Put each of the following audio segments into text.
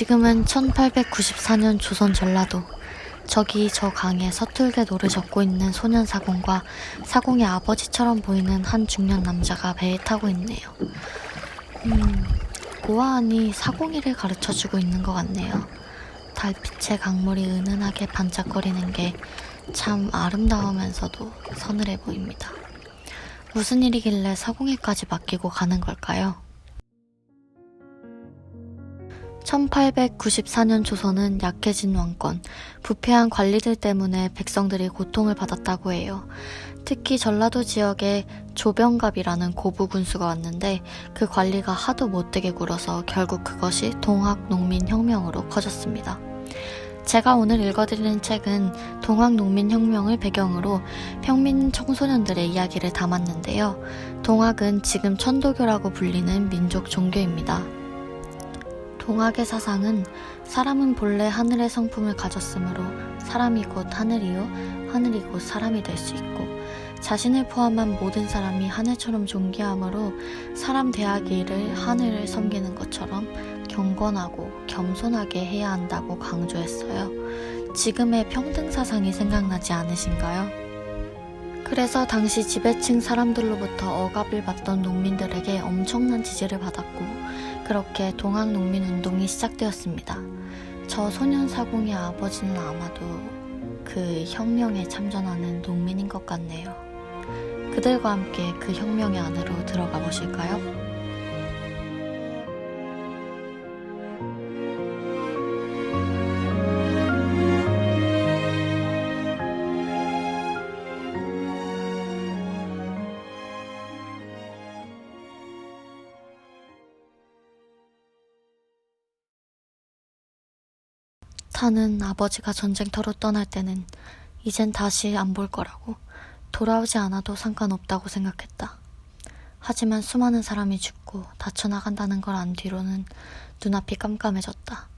지금은 1894년 조선 전라도. 저기 저 강에 서툴게 노를 젓고 있는 소년 사공과 사공의 아버지처럼 보이는 한 중년 남자가 배에 타고 있네요. 보아하니 사공이를 가르쳐주고 있는 것 같네요. 달빛에 강물이 은은하게 반짝거리는 게 참 아름다우면서도 서늘해 보입니다. 무슨 일이길래 사공이까지 맡기고 가는 걸까요? 1894년 조선은 약해진 왕권, 부패한 관리들 때문에 백성들이 고통을 받았다고 해요. 특히 전라도 지역에 조병갑이라는 고부 군수가 왔는데 그 관리가 하도 못되게 굴어서 결국 그것이 동학농민혁명으로 커졌습니다. 제가 오늘 읽어드리는 책은 동학농민혁명을 배경으로 평민 청소년들의 이야기를 담았는데요. 동학은 지금 천도교라고 불리는 민족 종교입니다. 동학의 사상은 사람은 본래 하늘의 성품을 가졌으므로 사람이 곧 하늘이요 하늘이 곧 사람이 될 수 있고 자신을 포함한 모든 사람이 하늘처럼 존귀하므로 사람 대하기를 하늘을 섬기는 것처럼 경건하고 겸손하게 해야 한다고 강조했어요. 지금의 평등 사상이 생각나지 않으신가요? 그래서 당시 지배층 사람들로부터 억압을 받던 농민들에게 엄청난 지지를 받았고 그렇게 동학농민운동이 시작되었습니다. 저 소년 사공의 아버지는 아마도 그 혁명에 참전하는 농민인 것 같네요. 그들과 함께 그 혁명의 안으로 들어가 보실까요? 타는 아버지가 전쟁터로 떠날 때는 이젠 다시 안 볼 거라고 돌아오지 않아도 상관없다고 생각했다. 하지만 수많은 사람이 죽고 다쳐나간다는 걸 안 뒤로는 눈앞이 깜깜해졌다.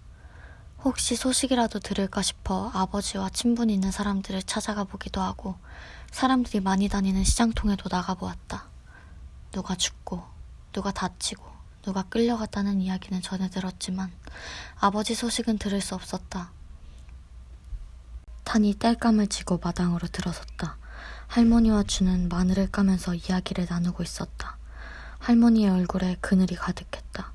혹시 소식이라도 들을까 싶어 아버지와 친분이 있는 사람들을 찾아가 보기도 하고 사람들이 많이 다니는 시장통에도 나가보았다. 누가 죽고 누가 다치고 누가 끌려갔다는 이야기는 전해 들었지만 아버지 소식은 들을 수 없었다. 탄이 땔감을 쥐고 마당으로 들어섰다. 할머니와 주는 마늘을 까면서 이야기를 나누고 있었다. 할머니의 얼굴에 그늘이 가득했다.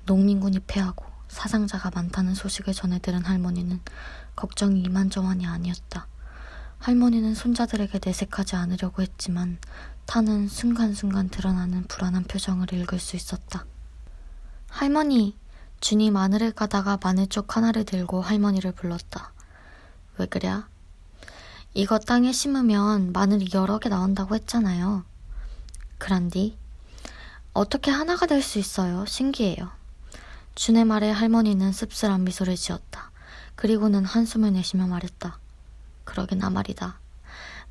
농민군이 패하고 사상자가 많다는 소식을 전해 들은 할머니는 걱정이 이만저만이 아니었다. 할머니는 손자들에게 내색하지 않으려고 했지만 타는 순간순간 드러나는 불안한 표정을 읽을 수 있었다. 할머니! 준이 마늘을 까다가 마늘쪽 하나를 들고 할머니를 불렀다. 왜 그래? 이거 땅에 심으면 마늘이 여러 개 나온다고 했잖아요. 그란디? 어떻게 하나가 될 수 있어요? 신기해요. 준의 말에 할머니는 씁쓸한 미소를 지었다. 그리고는 한숨을 내쉬며 말했다. 그러게나 말이다.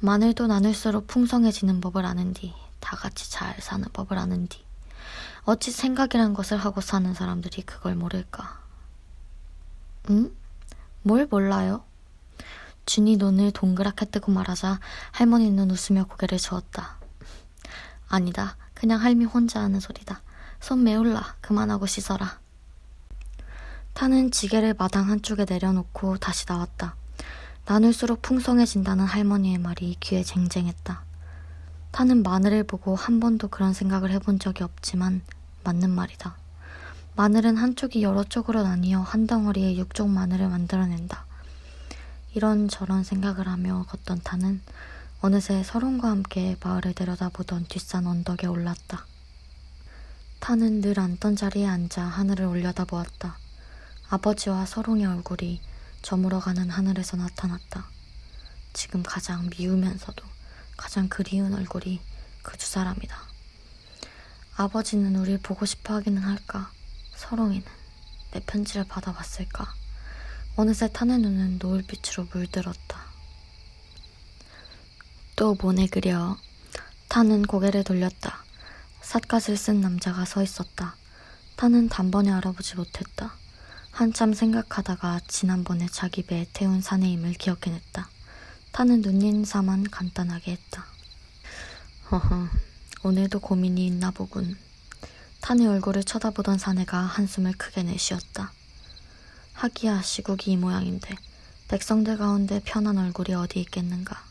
마늘도 나눌수록 풍성해지는 법을 아는디, 다 같이 잘 사는 법을 아는디. 어찌 생각이란 것을 하고 사는 사람들이 그걸 모를까? 응? 뭘 몰라요? 준이 눈을 동그랗게 뜨고 말하자 할머니는 웃으며 고개를 저었다. 아니다. 그냥 할미 혼자 하는 소리다. 손 메울라. 그만하고 씻어라. 타는 지게를 마당 한쪽에 내려놓고 다시 나왔다. 나눌수록 풍성해진다는 할머니의 말이 귀에 쟁쟁했다. 타는 마늘을 보고 한 번도 그런 생각을 해본 적이 없지만 맞는 말이다. 마늘은 한쪽이 여러 쪽으로 나뉘어 한 덩어리의 육종 마늘을 만들어낸다. 이런저런 생각을 하며 걷던 타는 어느새 서론과 함께 마을을 내려다보던 뒷산 언덕에 올랐다. 타는 늘 앉던 자리에 앉아 하늘을 올려다보았다. 아버지와 서롱의 얼굴이 저물어가는 하늘에서 나타났다. 지금 가장 미우면서도 가장 그리운 얼굴이 그 두 사람이다. 아버지는 우릴 보고 싶어 하기는 할까? 서롱이는 내 편지를 받아봤을까? 어느새 타는 눈은 노을빛으로 물들었다. 또 뭐네 그려? 타는 고개를 돌렸다. 삿갓을 쓴 남자가 서 있었다. 타는 단번에 알아보지 못했다. 한참 생각하다가 지난번에 자기 배에 태운 사내임을 기억해냈다. 타는 눈인사만 간단하게 했다. 허허, 오늘도 고민이 있나 보군. 탄의 얼굴을 쳐다보던 사내가 한숨을 크게 내쉬었다. 하기야 시국이 이 모양인데 백성들 가운데 편한 얼굴이 어디 있겠는가.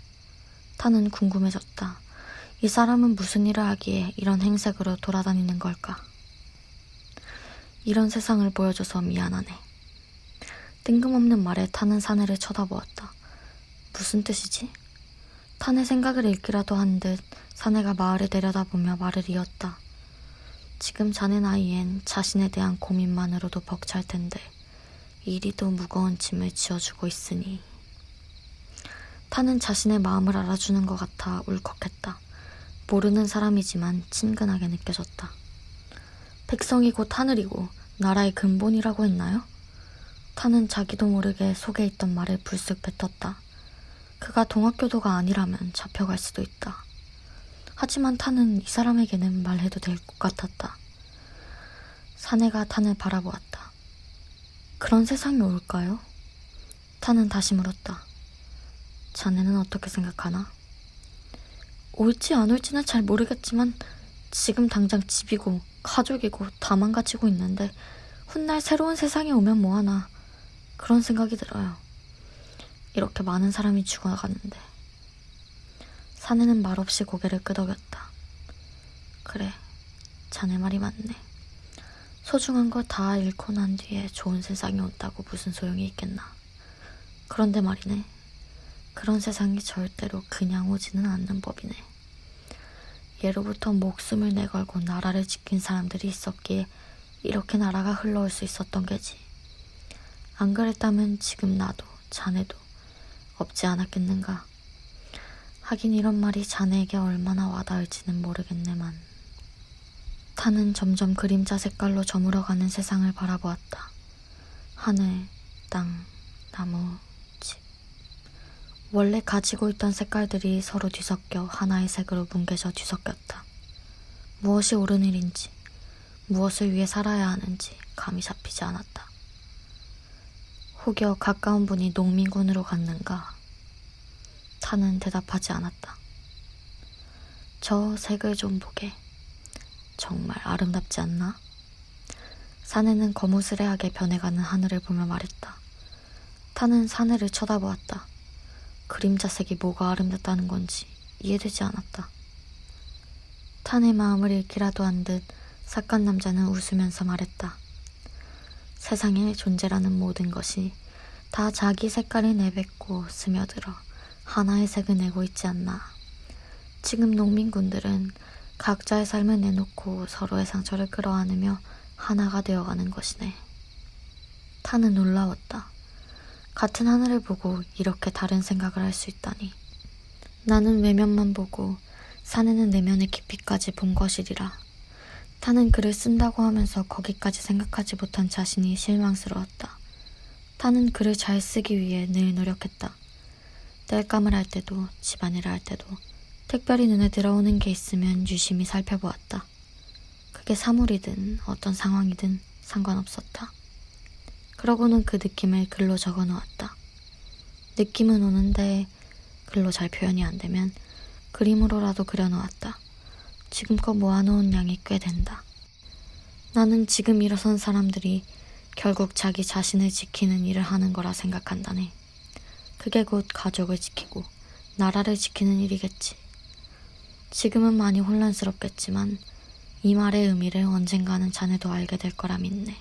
타는 궁금해졌다. 이 사람은 무슨 일을 하기에 이런 행색으로 돌아다니는 걸까? 이런 세상을 보여줘서 미안하네. 뜬금없는 말에 타는 사내를 쳐다보았다. 무슨 뜻이지? 타의 생각을 읽기라도 한 듯 사내가 마을에 내려다보며 말을 이었다. 지금 자네 나이엔 자신에 대한 고민만으로도 벅찰 텐데 이리도 무거운 짐을 지어주고 있으니. 타는 자신의 마음을 알아주는 것 같아 울컥했다. 모르는 사람이지만 친근하게 느껴졌다. 백성이 곧 하늘이고 나라의 근본이라고 했나요? 타는 자기도 모르게 속에 있던 말을 불쑥 뱉었다. 그가 동학교도가 아니라면 잡혀갈 수도 있다. 하지만 타는 이 사람에게는 말해도 될 것 같았다. 사내가 탄을 바라보았다. 그런 세상이 올까요? 타는 다시 물었다. 자네는 어떻게 생각하나? 올지 안 올지는 잘 모르겠지만 지금 당장 집이고 가족이고 다 망가지고 있는데 훗날 새로운 세상이 오면 뭐하나 그런 생각이 들어요. 이렇게 많은 사람이 죽어가는데. 사내는 말없이 고개를 끄덕였다. 그래, 자네 말이 맞네. 소중한 거 다 잃고 난 뒤에 좋은 세상이 온다고 무슨 소용이 있겠나. 그런데 말이네. 그런 세상이 절대로 그냥 오지는 않는 법이네. 예로부터 목숨을 내걸고 나라를 지킨 사람들이 있었기에 이렇게 나라가 흘러올 수 있었던 게지. 안 그랬다면 지금 나도 자네도 없지 않았겠는가. 하긴 이런 말이 자네에게 얼마나 와닿을지는 모르겠네만. 타는 점점 그림자 색깔로 저물어가는 세상을 바라보았다. 하늘, 땅, 나무, 집. 원래 가지고 있던 색깔들이 서로 뒤섞여 하나의 색으로 뭉개져 뒤섞였다. 무엇이 옳은 일인지, 무엇을 위해 살아야 하는지 감이 잡히지 않았다. 혹여 가까운 분이 농민군으로 갔는가? 타는 대답하지 않았다. 저 색을 좀 보게. 정말 아름답지 않나? 사내는 거무스레하게 변해가는 하늘을 보며 말했다. 타는 사내를 쳐다보았다. 그림자색이 뭐가 아름답다는 건지 이해되지 않았다. 타의 마음을 읽기라도 한 듯 삭간 남자는 웃으면서 말했다. 세상에 존재라는 모든 것이 다 자기 색깔을 내뱉고 스며들어 하나의 색을 내고 있지 않나. 지금 농민군들은 각자의 삶을 내놓고 서로의 상처를 끌어안으며 하나가 되어가는 것이네. 타는 놀라웠다. 같은 하늘을 보고 이렇게 다른 생각을 할 수 있다니. 나는 외면만 보고 사내는 내면의 깊이까지 본 것이리라. 타는 글을 쓴다고 하면서 거기까지 생각하지 못한 자신이 실망스러웠다. 타는 글을 잘 쓰기 위해 늘 노력했다. 땔감을 할 때도 집안일을 할 때도 특별히 눈에 들어오는 게 있으면 유심히 살펴보았다. 그게 사물이든 어떤 상황이든 상관없었다. 그러고는 그 느낌을 글로 적어 놓았다. 느낌은 오는데 글로 잘 표현이 안 되면 그림으로라도 그려 놓았다. 지금껏 모아놓은 양이 꽤 된다. 나는 지금 일어선 사람들이 결국 자기 자신을 지키는 일을 하는 거라 생각한다네. 그게 곧 가족을 지키고 나라를 지키는 일이겠지. 지금은 많이 혼란스럽겠지만 이 말의 의미를 언젠가는 자네도 알게 될 거라 믿네.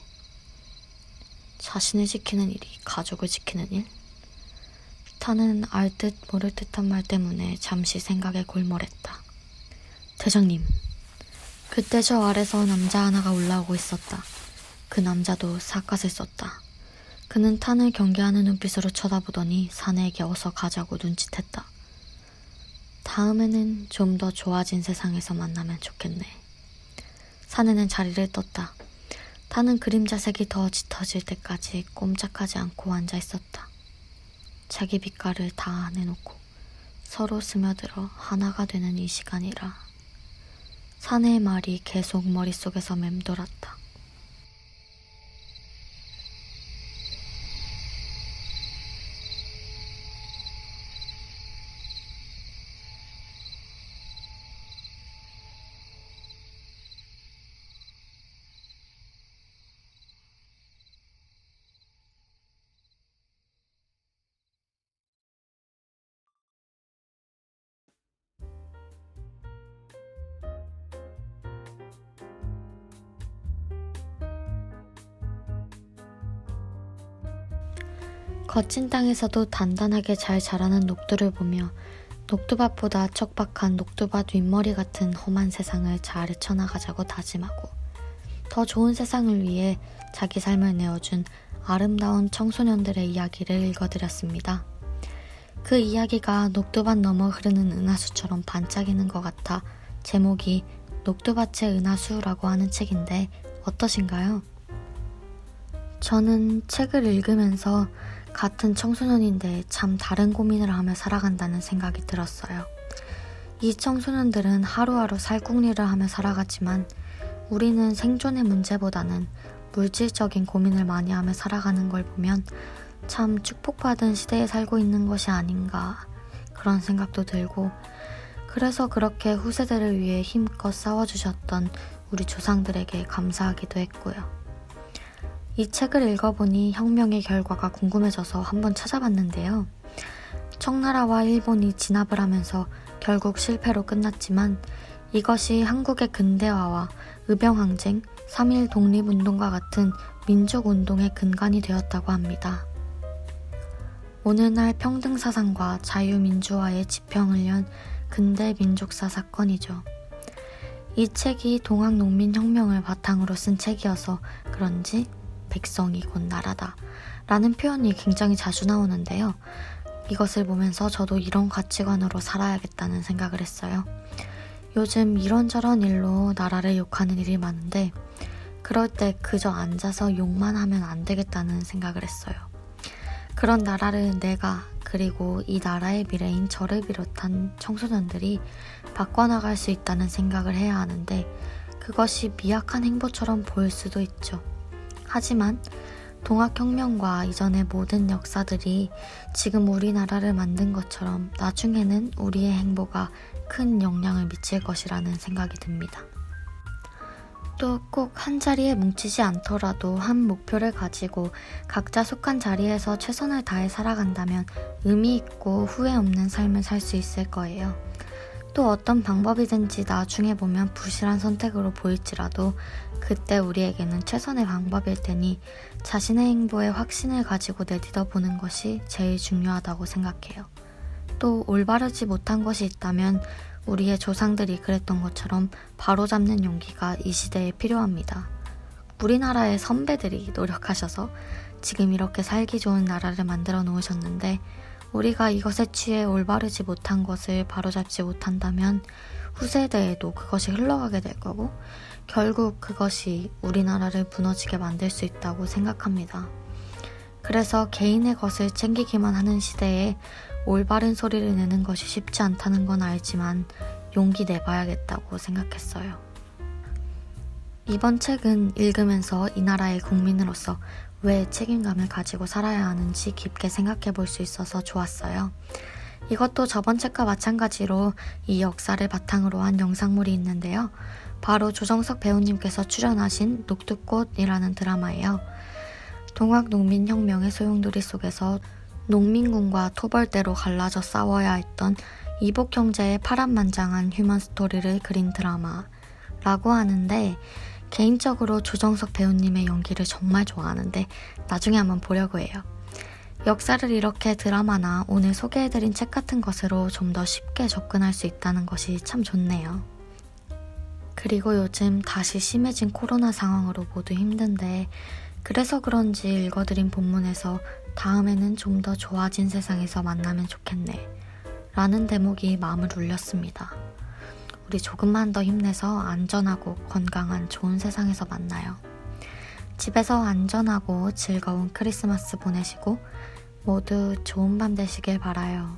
자신을 지키는 일이 가족을 지키는 일? 타는 알 듯 모를 듯한 말 때문에 잠시 생각에 골몰했다. 대장님, 그때 저 아래서 남자 하나가 올라오고 있었다. 그 남자도 삿갓을 썼다. 그는 탄을 경계하는 눈빛으로 쳐다보더니 사내에게 어서 가자고 눈짓했다. 다음에는 좀 더 좋아진 세상에서 만나면 좋겠네. 사내는 자리를 떴다. 타는 그림자색이 더 짙어질 때까지 꼼짝하지 않고 앉아 있었다. 자기 빛깔을 다 내놓고 서로 스며들어 하나가 되는 이 시간이라. 사내의 말이 계속 머릿속에서 맴돌았다. 거친 땅에서도 단단하게 잘 자라는 녹두를 보며 녹두밭보다 척박한 녹두밭 윗머리 같은 험한 세상을 잘 헤쳐나가자고 다짐하고 더 좋은 세상을 위해 자기 삶을 내어준 아름다운 청소년들의 이야기를 읽어드렸습니다. 그 이야기가 녹두밭 너머 흐르는 은하수처럼 반짝이는 것 같아 제목이 녹두밭의 은하수라고 하는 책인데 어떠신가요? 저는 책을 읽으면서 같은 청소년인데 참 다른 고민을 하며 살아간다는 생각이 들었어요. 이 청소년들은 하루하루 살궁리를 하며 살아가지만 우리는 생존의 문제보다는 물질적인 고민을 많이 하며 살아가는 걸 보면 참 축복받은 시대에 살고 있는 것이 아닌가 그런 생각도 들고 그래서 그렇게 후세대를 위해 힘껏 싸워주셨던 우리 조상들에게 감사하기도 했고요. 이 책을 읽어보니 혁명의 결과가 궁금해져서 한번 찾아봤는데요. 청나라와 일본이 진압을 하면서 결국 실패로 끝났지만 이것이 한국의 근대화와 의병항쟁, 3.1 독립운동과 같은 민족운동의 근간이 되었다고 합니다. 오늘날 평등사상과 자유민주화의 지평을 연 근대 민족사 사건이죠. 이 책이 동학농민혁명을 바탕으로 쓴 책이어서 그런지 백성이 곧 나라다 라는 표현이 굉장히 자주 나오는데요. 이것을 보면서 저도 이런 가치관으로 살아야겠다는 생각을 했어요. 요즘 이런저런 일로 나라를 욕하는 일이 많은데 그럴 때 그저 앉아서 욕만 하면 안 되겠다는 생각을 했어요. 그런 나라를 내가 그리고 이 나라의 미래인 저를 비롯한 청소년들이 바꿔나갈 수 있다는 생각을 해야 하는데 그것이 미약한 행보처럼 보일 수도 있죠. 하지만 동학혁명과 이전의 모든 역사들이 지금 우리나라를 만든 것처럼 나중에는 우리의 행보가 큰 영향을 미칠 것이라는 생각이 듭니다. 또 꼭 한 자리에 뭉치지 않더라도 한 목표를 가지고 각자 속한 자리에서 최선을 다해 살아간다면 의미 있고 후회 없는 삶을 살 수 있을 거예요. 또 어떤 방법이든지 나중에 보면 부실한 선택으로 보일지라도 그때 우리에게는 최선의 방법일 테니 자신의 행보에 확신을 가지고 내딛어 보는 것이 제일 중요하다고 생각해요. 또 올바르지 못한 것이 있다면 우리의 조상들이 그랬던 것처럼 바로잡는 용기가 이 시대에 필요합니다. 우리나라의 선배들이 노력하셔서 지금 이렇게 살기 좋은 나라를 만들어 놓으셨는데 우리가 이것에 취해 올바르지 못한 것을 바로잡지 못한다면 후세대에도 그것이 흘러가게 될 거고 결국 그것이 우리나라를 무너지게 만들 수 있다고 생각합니다. 그래서 개인의 것을 챙기기만 하는 시대에 올바른 소리를 내는 것이 쉽지 않다는 건 알지만 용기 내봐야겠다고 생각했어요. 이번 책은 읽으면서 이 나라의 국민으로서 왜 책임감을 가지고 살아야 하는지 깊게 생각해 볼 수 있어서 좋았어요. 이것도 저번 책과 마찬가지로 이 역사를 바탕으로 한 영상물이 있는데요. 바로 조정석 배우님께서 출연하신 녹두꽃이라는 드라마예요. 동학농민혁명의 소용돌이 속에서 농민군과 토벌대로 갈라져 싸워야 했던 이복 형제의 파란만장한 휴먼 스토리를 그린 드라마라고 하는데 개인적으로 조정석 배우님의 연기를 정말 좋아하는데 나중에 한번 보려고 해요. 역사를 이렇게 드라마나 오늘 소개해드린 책 같은 것으로 좀 더 쉽게 접근할 수 있다는 것이 참 좋네요. 그리고 요즘 다시 심해진 코로나 상황으로 모두 힘든데 그래서 그런지 읽어드린 본문에서 다음에는 좀 더 좋아진 세상에서 만나면 좋겠네 라는 대목이 마음을 울렸습니다. 우리 조금만 더 힘내서 안전하고 건강한 좋은 세상에서 만나요. 집에서 안전하고 즐거운 크리스마스 보내시고 모두 좋은 밤 되시길 바라요.